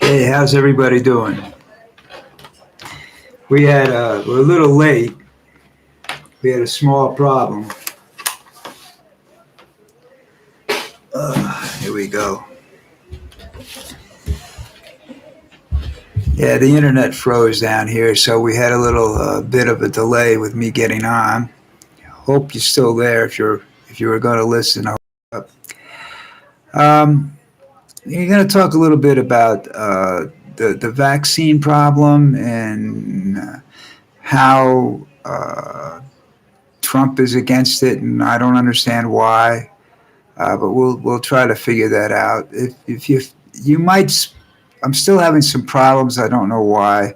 Hey, how's everybody doing? We're a little late. We had a small problem. Here we go. Yeah, the internet froze down here, so we had a little bit of a delay with me getting on. Hope you're still there. If you were going to listen, I hope. You're going to talk a little bit about the vaccine problem and how Trump is against it, and I don't understand why. But we'll try to figure that out. If you might, I'm still having some problems. I don't know why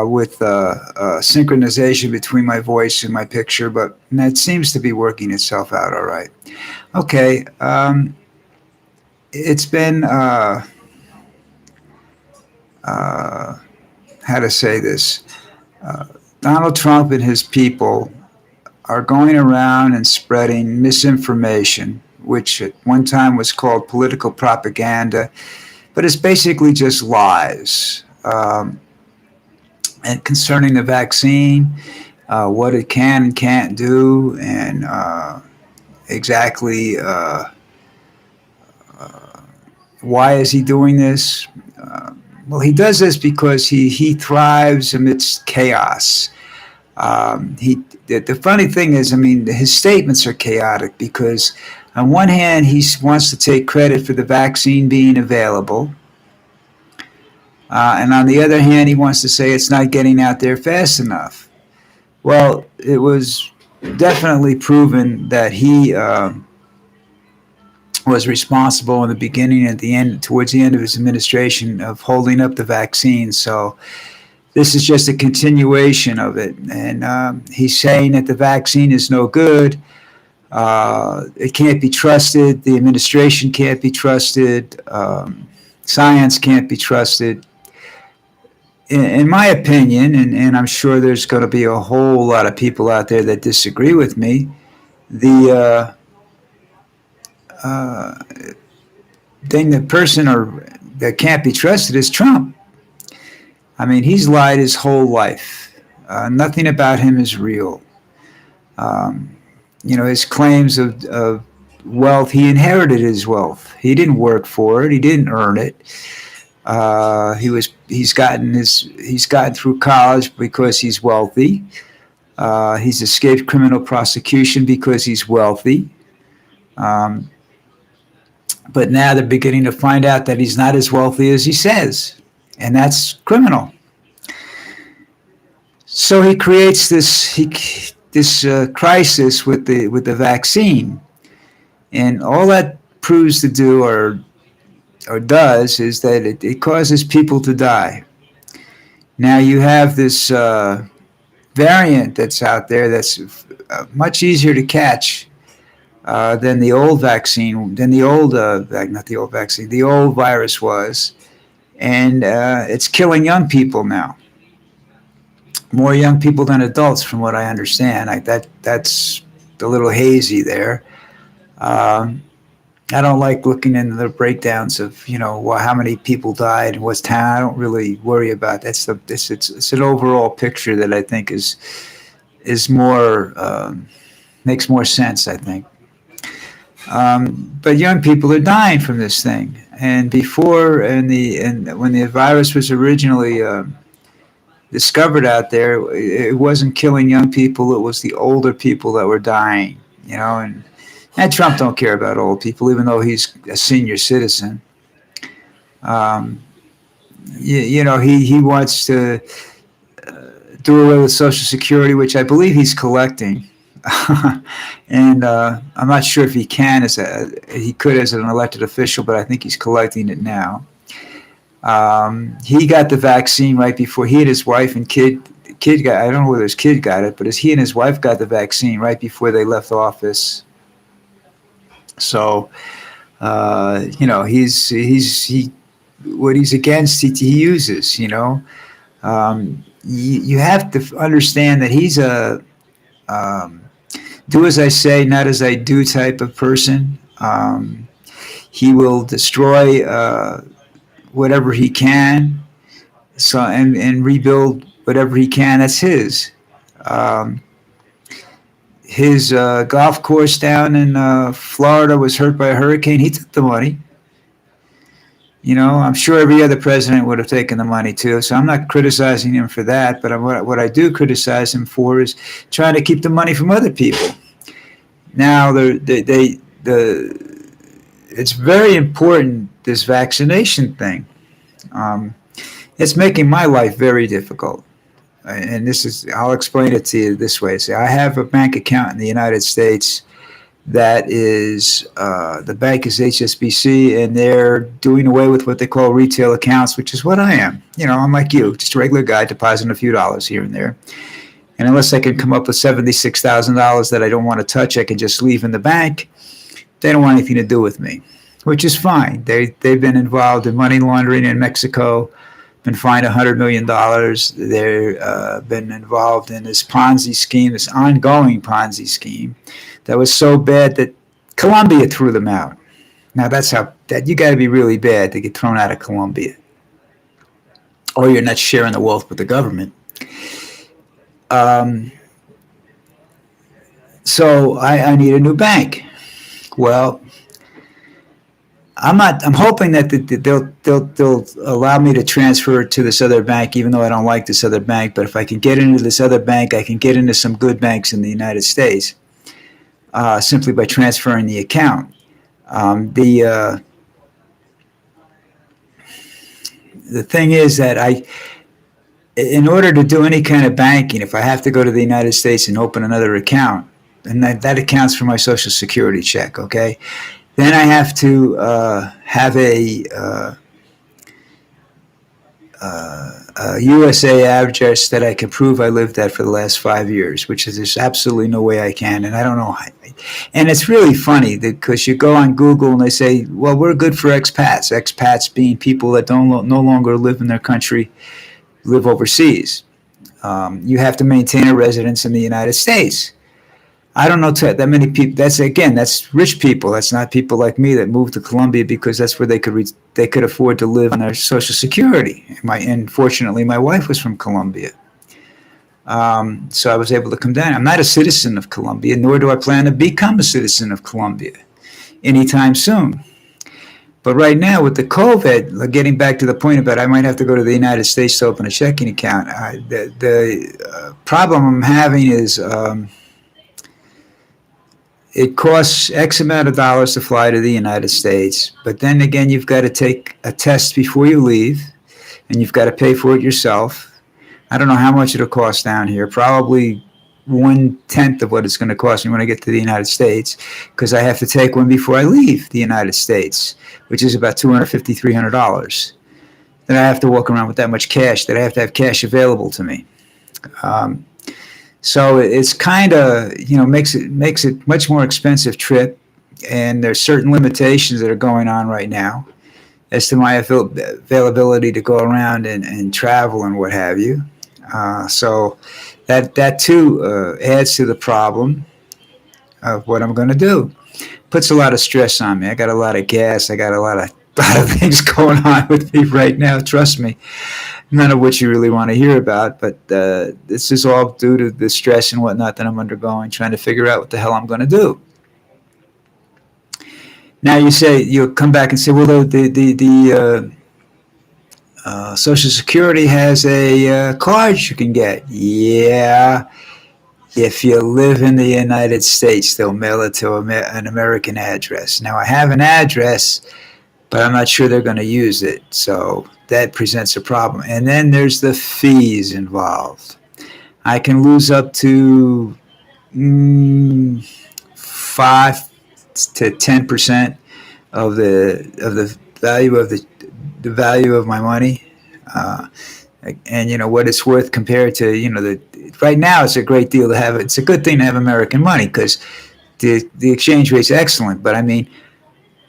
with synchronization between my voice and my picture, but that seems to be working itself out all right. Okay, it's been uh, how to say this. Donald Trump and his people are going around and spreading misinformation, which at one time was called political propaganda, but it's basically just lies. And concerning the vaccine, what it can and can't do, and exactly why is he doing this? Well, he does this because he thrives amidst chaos. The funny thing is, I mean, his statements are chaotic because, on one hand, he wants to take credit for the vaccine being available, and on the other hand, he wants to say it's not getting out there fast enough. Well, it was definitely proven that he was responsible in the beginning and at the end, towards the end of his administration, of holding up the vaccine. So this is just a continuation of it. And he's saying that the vaccine is no good. It can't be trusted. The administration can't be trusted. Science can't be trusted. In my opinion, and I'm sure there's going to be a whole lot of people out there that disagree with me, the person that can't be trusted is Trump. I mean, he's lied his whole life. Nothing about him is real. His claims of wealth, he inherited his wealth. He didn't work for it. He didn't earn it. He's gotten through college because he's wealthy. He's escaped criminal prosecution because he's wealthy. But now they're beginning to find out that he's not as wealthy as he says, and that's criminal. So he creates this crisis with the vaccine, and all that proves to do or does is that it causes people to die. Now you have this variant that's out there that's much easier to catch than the old vaccine, than the old not the old vaccine, the old virus was, and it's killing young people now. More young people than adults, from what I understand. That's a little hazy there. I don't like looking into the breakdowns of how many people died and what's town. I don't really worry about that. It's an overall picture that I think is more makes more sense. I think. But young people are dying from this thing. And before, and when the virus was originally discovered out there, it wasn't killing young people. It was the older people that were dying. And Trump don't care about old people, even though he's a senior citizen. He wants to do away with Social Security, which I believe he's collecting. And I'm not sure if he can he could as an elected official, but I think he's collecting it now. He got the vaccine right before he and his wife and kid got. I don't know whether his kid got it, but he and his wife got the vaccine right before they left office. So, he what he's against, he uses. You have to understand that he's a do as I say, not as I do type of person. He will destroy whatever he can, so and rebuild whatever he can. That's his. Um, his golf course down in Florida was hurt by a hurricane. He took the money. I'm sure every other president would have taken the money too. So I'm not criticizing him for that. But what I do criticize him for is trying to keep the money from other people. Now, it's very important, this vaccination thing. Um, it's making my life very difficult. And I'll explain it to you this way. See, I have a bank account in the United States that is, the bank is HSBC, and they're doing away with what they call retail accounts, which is what I am. I'm like you, just a regular guy depositing a few dollars here and there. And unless I can come up with $76,000 that I don't want to touch, I can just leave in the bank. They don't want anything to do with me, which is fine. They've been involved in money laundering in Mexico, been fined $100 million. They've been involved in this Ponzi scheme, this ongoing Ponzi scheme that was so bad that Colombia threw them out. Now you got to be really bad to get thrown out of Colombia, or you're not sharing the wealth with the government. So I need a new bank. Well, I'm hoping that they'll allow me to transfer to this other bank, even though I don't like this other bank. But if I can get into this other bank, I can get into some good banks in the United States, simply by transferring the account. The thing is that in order to do any kind of banking, if I have to go to the United States and open another account, and that accounts for my Social Security check, okay? Then I have to have a USA address that I can prove I lived at for the last 5 years, which is there's absolutely no way I can, and I don't know how. And it's really funny because you go on Google and they say, well, we're good for expats. Expats being people that no longer live in their country, live overseas. You have to maintain a residence in the United States. I don't know that many people. That's rich people. That's not people like me that moved to Colombia because that's where they could afford to live on their Social Security. And fortunately, my wife was from Colombia, so I was able to come down. I'm not a citizen of Colombia, nor do I plan to become a citizen of Colombia anytime soon. But right now, with the COVID, getting back to the point about I might have to go to the United States to open a checking account. The problem I'm having is. It costs X amount of dollars to fly to the United States, but then again, you've got to take a test before you leave, and you've got to pay for it yourself. I don't know how much it'll cost down here, probably 1/10 of what it's going to cost me when I get to the United States, because I have to take one before I leave the United States, which is about $250, $300. Then I have to walk around with that much cash, that I have to have cash available to me. So it's kind of, makes it much more expensive trip, and there's certain limitations that are going on right now as to my availability to go around and travel and what have you. So that too adds to the problem of what I'm going to do. Puts a lot of stress on me. I got a lot of gas. I got a lot of things going on with me right now. Trust me. None of which you really want to hear about, but this is all due to the stress and whatnot that I'm undergoing, trying to figure out what the hell I'm going to do. Now you'll come back and say, well, the Social Security has a card you can get. Yeah, if you live in the United States, they'll mail it to an American address. Now I have an address, but I'm not sure they're going to use it, so that presents a problem. And then there's the fees involved. I can lose up to 5 to 10% of the value of the value of my money, and what it's worth compared to right now. It's a great deal to have. It's a good thing to have American money because the exchange rate's excellent. But I mean,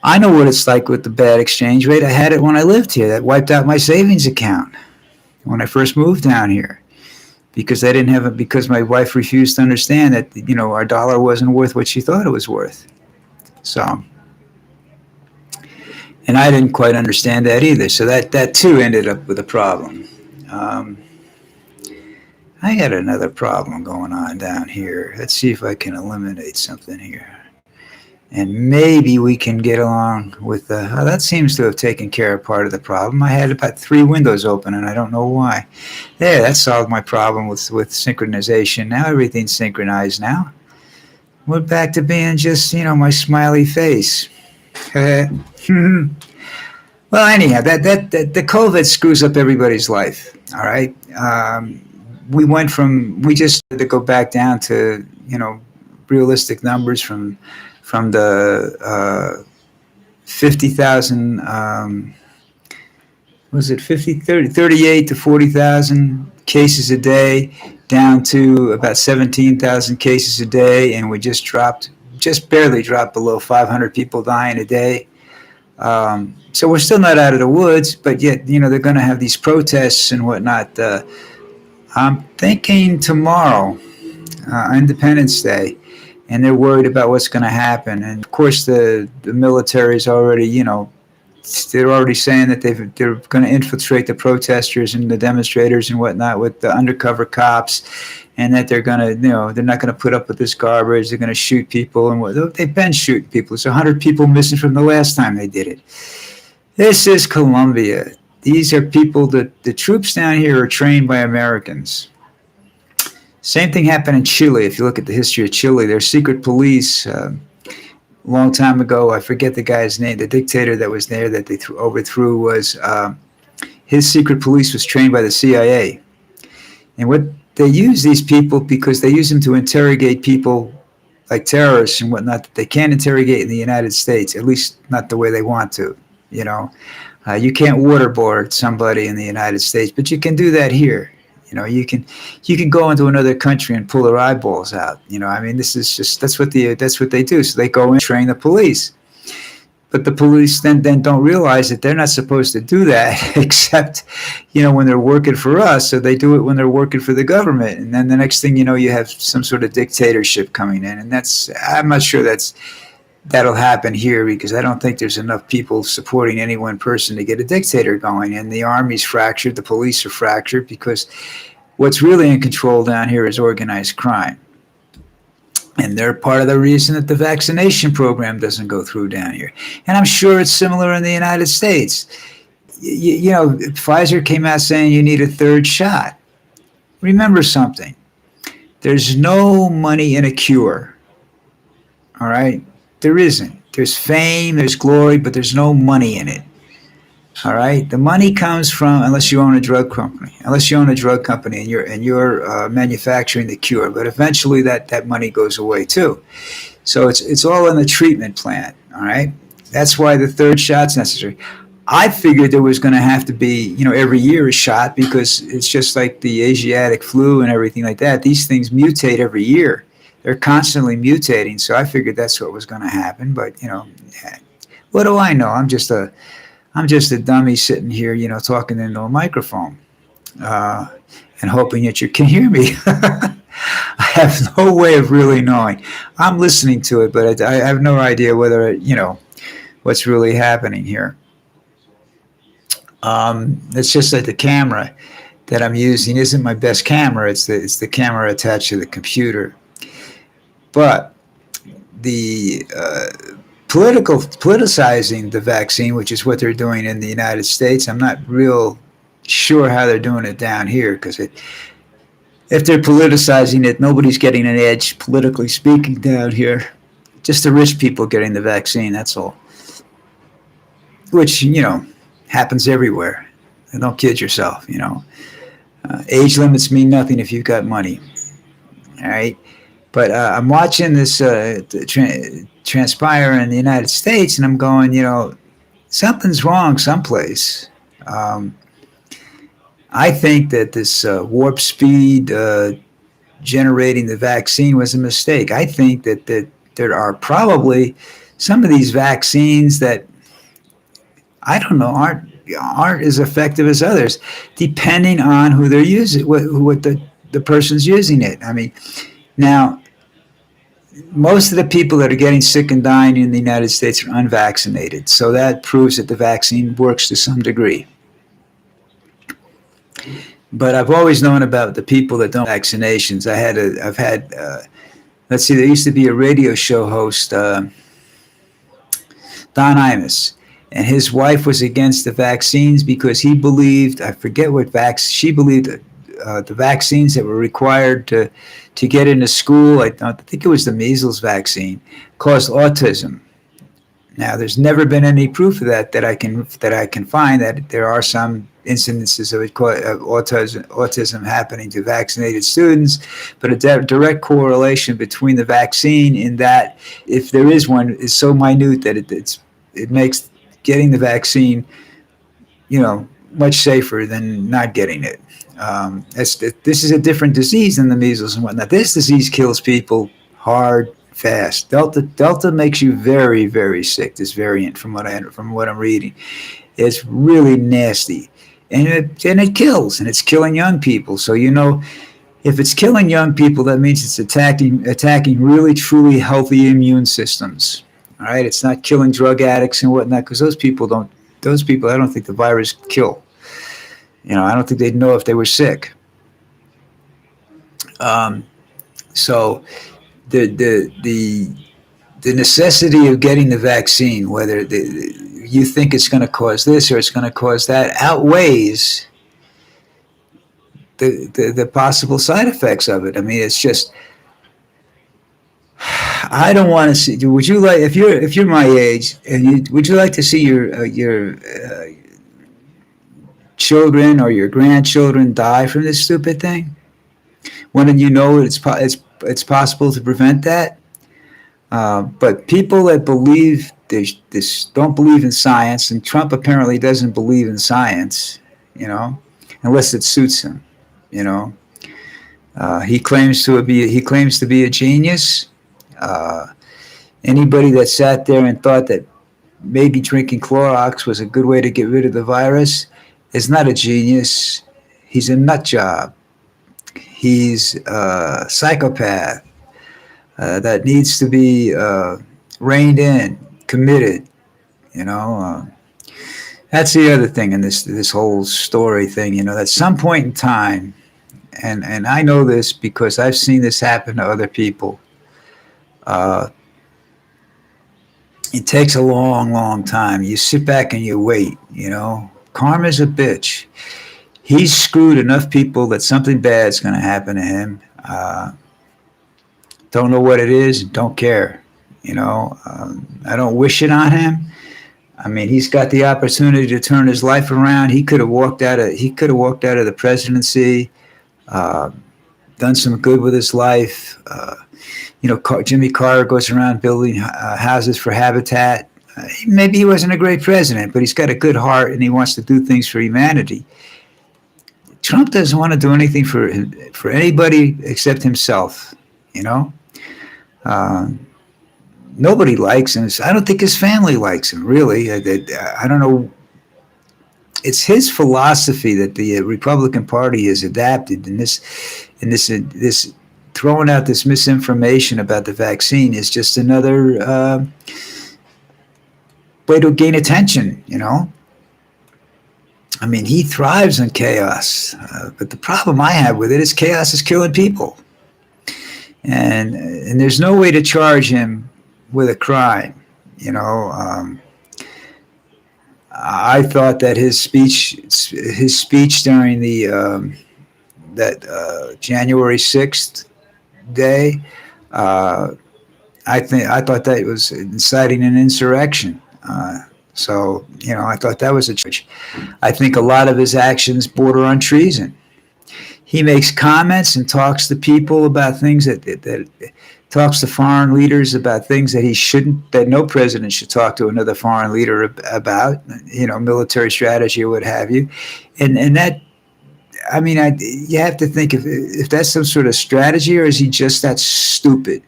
I know what it's like with the bad exchange rate. I had it when I lived here. That wiped out my savings account when I first moved down here because I didn't have it, because my wife refused to understand that, our dollar wasn't worth what she thought it was worth. So, And I didn't quite understand that either. So that too ended up with a problem. Um, I got another problem going on down here. Let's see if I can eliminate something here. And maybe we can get along with the. Oh, that seems to have taken care of part of the problem. I had about 3 windows open, and I don't know why. There, that solved my problem with synchronization. Now everything's synchronized now. We're back to being just, my smiley face. Well, anyhow, that the COVID screws up everybody's life. All right. We just had to go back down to, realistic numbers from the 50,000, was it 38 to 40,000 cases a day, down to about 17,000 cases a day, and we just barely dropped below 500 people dying a day. So we're still not out of the woods, but yet, they're going to have these protests and whatnot. I'm thinking tomorrow, Independence Day, and they're worried about what's going to happen. And of course, the military is already, they're already saying that they're going to infiltrate the protesters and the demonstrators and whatnot with the undercover cops, and that they're going to, they're not going to put up with this garbage. They're going to shoot people, and they've been shooting people. There's 100 people missing from the last time they did it. This is Colombia. These are people that the troops down here are trained by Americans. Same thing happened in Chile. If you look at the history of Chile, their secret police, a long time ago, I forget the guy's name, the dictator that was there that they overthrew was, his secret police was trained by the CIA. And what they use these people because they use them to interrogate people like terrorists and whatnot that they can't interrogate in the United States, at least not the way they want to, You can't waterboard somebody in the United States, but you can do that here. You can go into another country and pull their eyeballs out. This is just that's what they do. So they go and train the police, but the police then don't realize that they're not supposed to do that, except when they're working for us. So they do it when they're working for the government, and then the next thing you have some sort of dictatorship coming in, and I'm not sure that'll happen here because I don't think there's enough people supporting any one person to get a dictator going. And the army's fractured, the police are fractured because what's really in control down here is organized crime. And they're part of the reason that the vaccination program doesn't go through down here. And I'm sure it's similar in the United States. Pfizer came out saying you need a third shot. Remember something. There's no money in a cure. All right? There isn't. There's fame, there's glory, but there's no money in it. All right? The money comes from, unless you own a drug company, and you're manufacturing the cure, but eventually that money goes away too. So it's all in the treatment plant. All right? That's why the third shot's necessary. I figured there was going to have to be, every year a shot because it's just like the Asiatic flu and everything like that. These things mutate every year. They're constantly mutating, so I figured that's what was going to happen. But what do I know? I'm just a dummy sitting here, talking into a microphone, and hoping that you can hear me. I have no way of really knowing. I'm listening to it, but I have no idea whether what's really happening here. It's just that the camera that I'm using isn't my best camera. It's the camera attached to the computer. But the politicizing the vaccine, which is what they're doing in the United States, I'm not real sure how they're doing it down here because if they're politicizing it, nobody's getting an edge, politically speaking, down here. Just the rich people getting the vaccine, that's all. Which, happens everywhere. And don't kid yourself, Age limits mean nothing if you've got money. All right? But I'm watching this transpire in the United States, and I'm going, something's wrong someplace. I think that this warp speed generating the vaccine was a mistake. I think that there are probably some of these vaccines that, I don't know, aren't as effective as others, depending on who they're using, what the person's using it. Now, most of the people that are getting sick and dying in the United States are unvaccinated. So that proves that the vaccine works to some degree. But I've always known about the people that don't vaccinations. I've had, let's see, there used to be a radio show host, Don Imus, and his wife was against the vaccines because he believed, I forget what she believed the vaccines that were required to get into school, I think it was the measles vaccine, caused autism. Now, there's never been any proof of that I can find that there are some incidences of autism happening to vaccinated students, but a direct correlation between the vaccine and that, if there is one, is so minute that it makes getting the vaccine, much safer than not getting it. This is a different disease than the measles and whatnot. This disease kills people hard, fast. Delta makes you very, very sick. This variant, from what I'm reading, it's really nasty, and it kills, and it's killing young people. So if it's killing young people, that means it's attacking really truly healthy immune systems. All right, it's not killing drug addicts and whatnot, because those people I don't think the virus kill. I don't think they'd know if they were sick. So the necessity of getting the vaccine, whether you think it's going to cause this or it's going to cause that, outweighs the possible side effects of it. I mean, it's just, I don't want to see. Would you like, if you're my age, and would you like to see your children or your grandchildren die from this stupid thing? When you know it's possible to prevent that? But people that believe this don't believe in science, and Trump apparently doesn't believe in science, unless it suits him. He claims to be a genius. Anybody that sat there and thought that maybe drinking Clorox was a good way to get rid of the virus is not a genius. He's a nut job. He's a psychopath that needs to be reined in, committed. That's the other thing in this whole story thing. At some point in time, and I know this because I've seen this happen to other people. It takes a long, long time. You sit back and you wait. Karma's a bitch. He's screwed enough people that something bad's going to happen to him. Don't know what it is. Don't care. I don't wish it on him. I mean, he's got the opportunity to turn his life around. He could have walked out of the presidency, done some good with his life. Jimmy Carter goes around building houses for Habitat. Maybe he wasn't a great president, but he's got a good heart and he wants to do things for humanity. Trump doesn't want to do anything for anybody except himself. Nobody likes him. I don't think his family likes him, really. I don't know. It's his philosophy that the Republican Party has adapted, and this throwing out this misinformation about the vaccine is just another way to gain attention. I mean, he thrives on chaos, but the problem I have with it is chaos is killing people, and there's no way to charge him with a crime. I thought that his speech during that January 6th day, I thought that was inciting an insurrection. So I thought that was a charge. I think a lot of his actions border on treason. He makes comments and talks to people about things that talks to foreign leaders about things that he shouldn't, that no president should talk to another foreign leader about, military strategy or what have you. And that, I mean, you have to think if that's some sort of strategy, or is he just that stupid?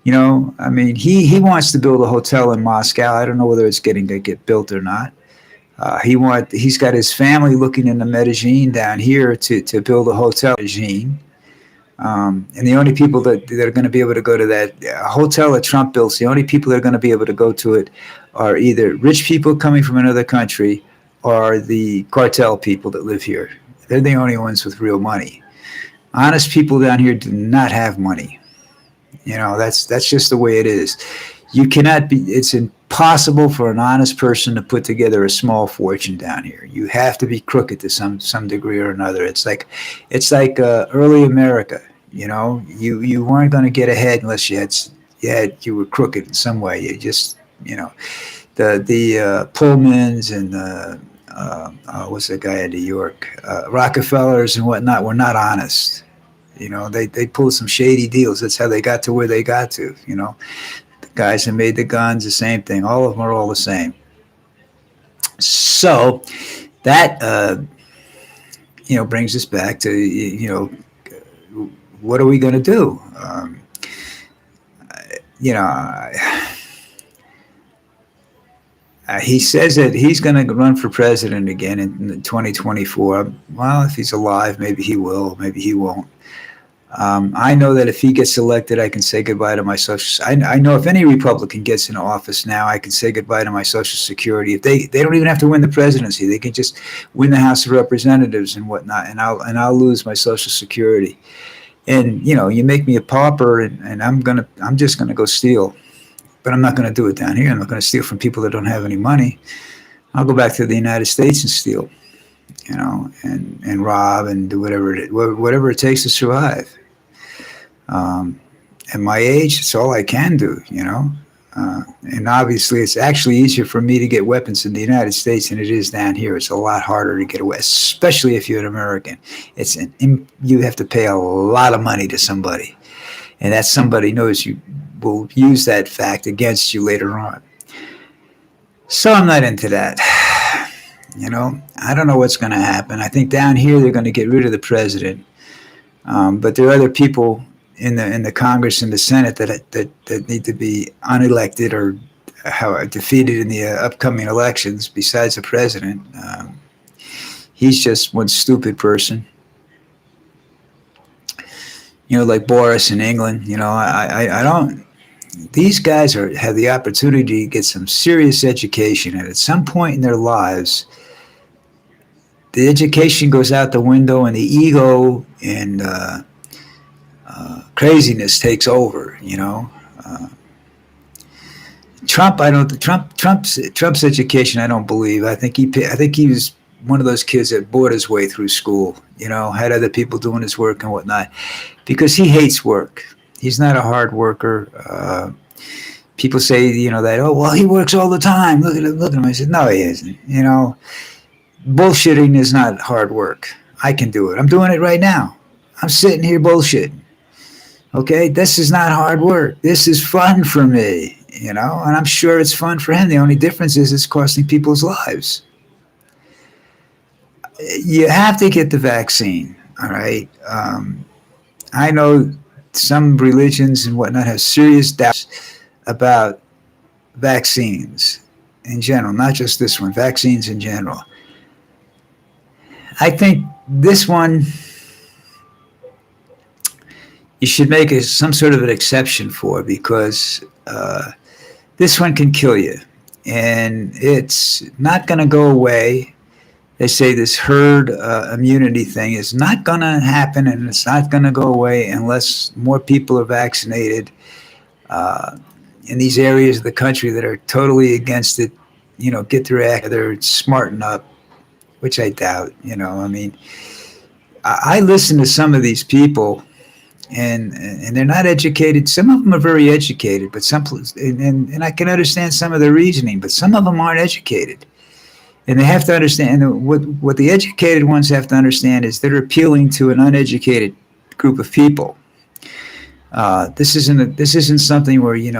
I mean, he wants to build a hotel in Moscow. I don't know whether it's getting to get built or not. He's got his family looking into Medellin down here to build a hotel in Medellin. And the only people that are going to be able to go to that hotel that Trump built, the only people that are going to be able to go to it are either rich people coming from another country or the cartel people that live here. They're the only ones with real money. Honest people down here do not have money. That's just the way it is. You cannot be. It's impossible for an honest person to put together a small fortune down here. You have to be crooked to some degree or another. It's like early America. You weren't going to get ahead unless you were crooked in some way. You just the Pullmans and what's that guy in New York, Rockefellers and whatnot were not honest. They pulled some shady deals. That's how they got to where they got to. The guys that made the guns, the same thing. All of them are all the same. So that brings us back to what are we going to do? He says that he's going to run for president again in 2024. Well, if he's alive, maybe he will, maybe he won't. I know that if he gets elected, I can say goodbye to my social. I know if any Republican gets into office now, I can say goodbye to my Social Security. If they don't even have to win the presidency, they can just win the House of Representatives and whatnot, and I'll lose my Social Security. And you make me a pauper, and I'm just gonna go steal, but I'm not gonna do it down here. I'm not gonna steal from people that don't have any money. I'll go back to the United States and steal, and rob and do whatever it takes to survive. At my age, it's all I can do, and obviously it's actually easier for me to get weapons in the United States than it is down here. It's a lot harder to get away, especially if you're an American. You have to pay a lot of money to somebody, and that somebody knows you will use that fact against you later on. So I'm not into that. I don't know what's going to happen. I think down here they're going to get rid of the president, but there are other people in the Congress and the Senate that need to be unelected or defeated in the upcoming elections. Besides the president, he's just one stupid person. Like Boris in England. I don't. These guys have the opportunity to get some serious education, and at some point in their lives, the education goes out the window, and the ego and craziness takes over. Trump's education, I don't believe. I think he was one of those kids that bored his way through school. Had other people doing his work and whatnot, because he hates work. He's not a hard worker. People say, that, oh, well, he works all the time. Look at him. I said, no, he isn't. Bullshitting is not hard work. I can do it. I'm doing it right now. I'm sitting here bullshitting. Okay, this is not hard work. This is fun for me, and I'm sure it's fun for him. The only difference is it's costing people's lives. You have to get the vaccine, all right? I know some religions and whatnot have serious doubts about vaccines in general, not just this one, vaccines in general. I think this one, you should make some sort of an exception for, because this one can kill you, and it's not going to go away. They say this herd immunity thing is not going to happen, and it's not going to go away unless more people are vaccinated in these areas of the country that are totally against it. Get their act together, smarten up, which I doubt. I listen to some of these people, and they're not educated. Some of them are very educated, but and I can understand some of their reasoning, but some of them aren't educated. And they have to understand, and what the educated ones have to understand is they're appealing to an uneducated group of people. This isn't something where you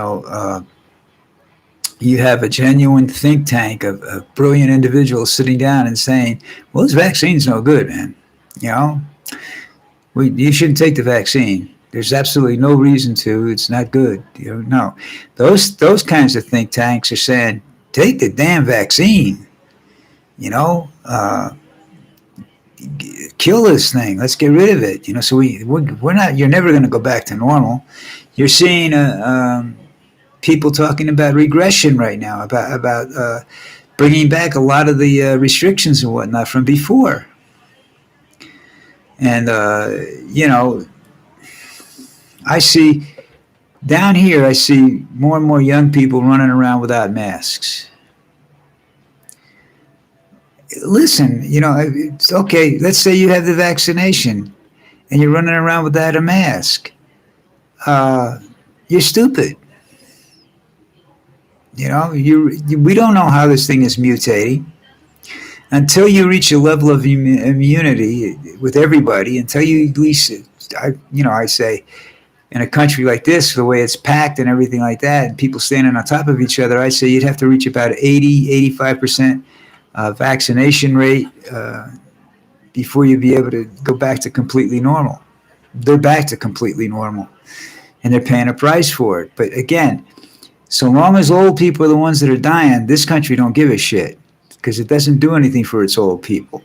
have a genuine think tank of brilliant individuals sitting down and saying, "Well, this vaccine's no good, man. You shouldn't take the vaccine. There's absolutely no reason to. It's not good." No, those kinds of think tanks are saying, "Take the damn vaccine." kill this thing. Let's get rid of it. So we're not. You're never going to go back to normal. You're seeing people talking about regression right now, about bringing back a lot of the restrictions and whatnot from before. And I see down here. I see more and more young people running around without masks. Listen, it's okay. Let's say you have the vaccination and you're running around without a mask. You're stupid. We don't know how this thing is mutating until you reach a level of immunity with everybody. Until you at least, I say, in a country like this, the way it's packed and everything like that, and people standing on top of each other, I say you'd have to reach about 85% vaccination rate before you'd be able to go back to completely normal. They're back to completely normal, and they're paying a price for it. But again, so long as old people are the ones that are dying, this country don't give a shit because it doesn't do anything for its old people.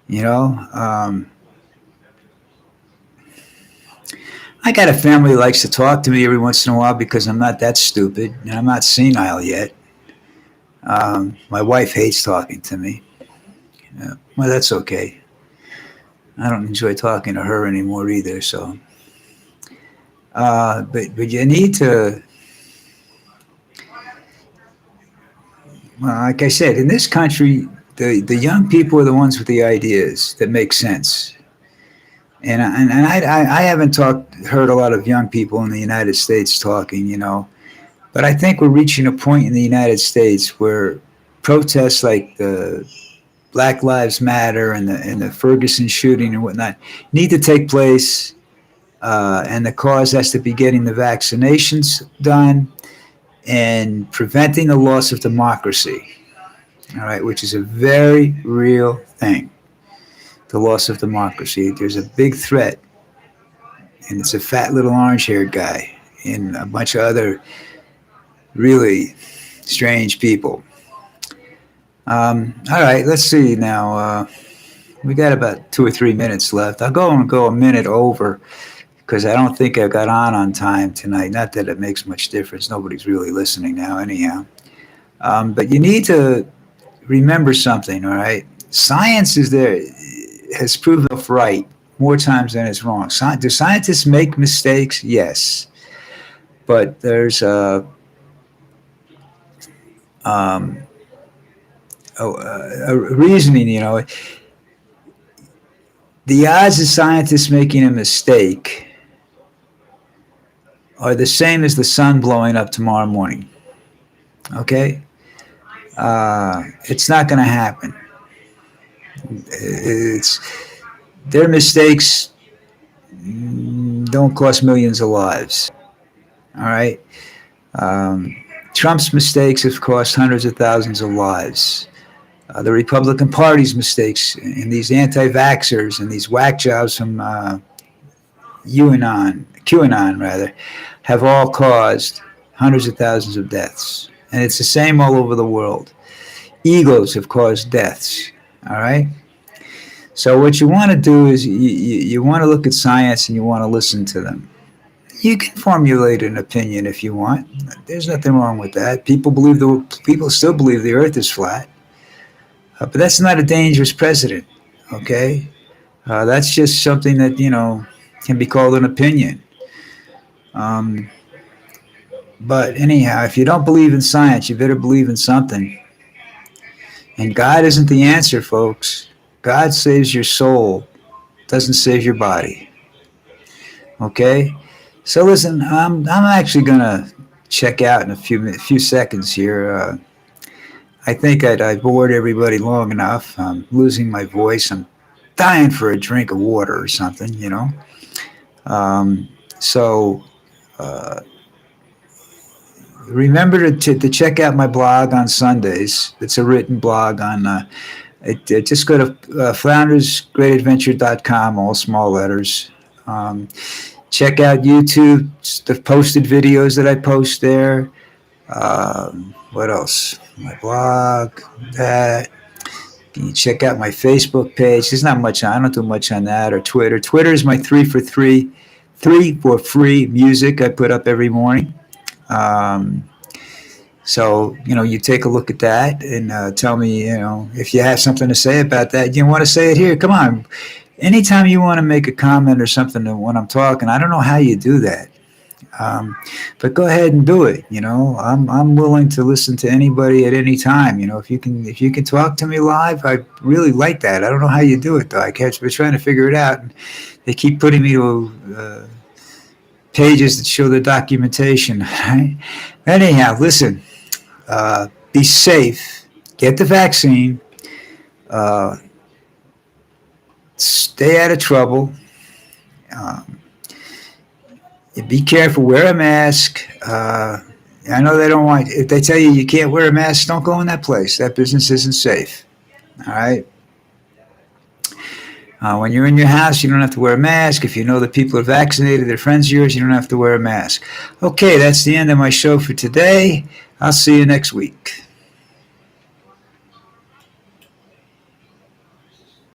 I got a family that likes to talk to me every once in a while because I'm not that stupid and I'm not senile yet. My wife hates talking to me. Well, that's okay. I don't enjoy talking to her anymore either. So, but you need to. Well, like I said, in this country, the young people are the ones with the ideas that make sense. And I haven't heard a lot of young people in the United States talking, but I think we're reaching a point in the United States where protests like the Black Lives Matter and the Ferguson shooting and whatnot need to take place, and the cause has to be getting the vaccinations done and preventing the loss of democracy, all right, which is a very real thing, the loss of democracy. There's a big threat, and it's a fat little orange-haired guy and a bunch of other really strange people. All right, let's see now. We got about 2 or 3 minutes left. I'll go a minute over because I don't think I got on time tonight. Not that it makes much difference. Nobody's really listening now anyhow. But you need to remember something, all right? Science has proven itself right more times than it's wrong. Do scientists make mistakes? Yes. But there's a reasoning, the odds of scientists making a mistake are the same as the sun blowing up tomorrow morning. Okay? It's not going to happen. Their mistakes don't cost millions of lives. All right? Trump's mistakes have cost hundreds of thousands of lives. The Republican Party's mistakes and these anti-vaxxers and these whack jobs from QAnon rather, have all caused hundreds of thousands of deaths. And it's the same all over the world. Egos have caused deaths, all right? So what you want to do is you want to look at science and you want to listen to them. You can formulate an opinion if you want. There's nothing wrong with that. People still believe the earth is flat. But that's not a dangerous precedent, okay? That's just something that, can be called an opinion. But anyhow, if you don't believe in science, you better believe in something. And God isn't the answer, folks. God saves your soul, doesn't save your body. Okay? So listen, I'm actually going to check out in a few seconds here. I think I bored everybody long enough. I'm losing my voice. I'm dying for a drink of water or something, So remember to check out my blog on Sundays. It's a written blog on. Just go to floundersgreatadventure.com, all small letters. Check out YouTube, the posted videos that I post there. What else? My blog, that. You check out my Facebook page. There's not much. I don't do much on that, or Twitter. Twitter is my 3 for free music I put up every morning. Um, so you take a look at that and tell me, if you have something to say about that. You want to say it here? Come on. Anytime you want to make a comment or something when I'm talking, I don't know how you do that. But go ahead and do it. I'm willing to listen to anybody at any time. If you can talk to me live, I really like that. I don't know how you do it though. I've been trying to figure it out. And they keep putting me to pages that show the documentation. Right? Anyhow, listen. Be safe. Get the vaccine. Uh, Stay out of trouble. Um, Be careful. Wear a mask. I know they don't want. If they tell you you can't wear a mask, don't go in that place. That business isn't safe. All right. When you're in your house, you don't have to wear a mask. If you know that people are vaccinated, they're friends of yours, you don't have to wear a mask. Okay, that's the end of my show for today. I'll see you next week.